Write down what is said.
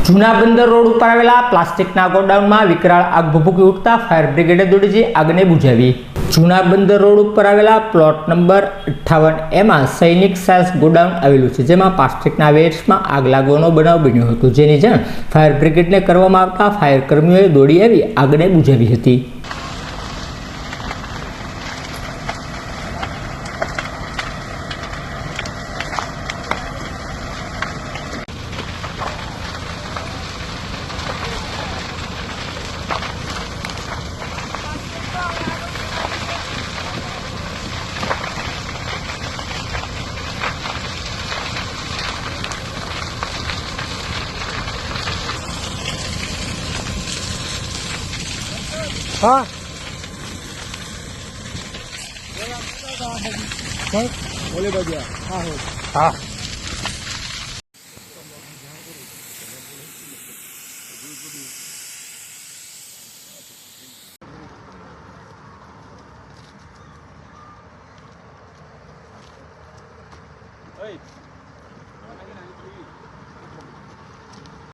જૂના બંદર રોડ ઉપર આવેલા પ્લાસ્ટિકના ગોડાઉનમાં વિકરાળ આગ ભભૂકી ઉઠતા ફાયર બ્રિગેડે દોડી જઈ આગને બુઝાવી। જૂના બંદર રોડ ઉપર આવેલા પ્લોટ નંબર 58 એમાં સૈનિક સાયન્સ ગોડાઉન આવેલું છે, જેમાં પ્લાસ્ટિકના વેસ્ટમાં આગ લાગવાનો બનાવ બન્યો હતો, જેની જાણ ફાયર બ્રિગેડને કરવામાં આવતા ફાયર કર્મીઓએ દોડી આવી આગને બુઝાવી હતી। हाँ बोले भैया हाँ हो हाँ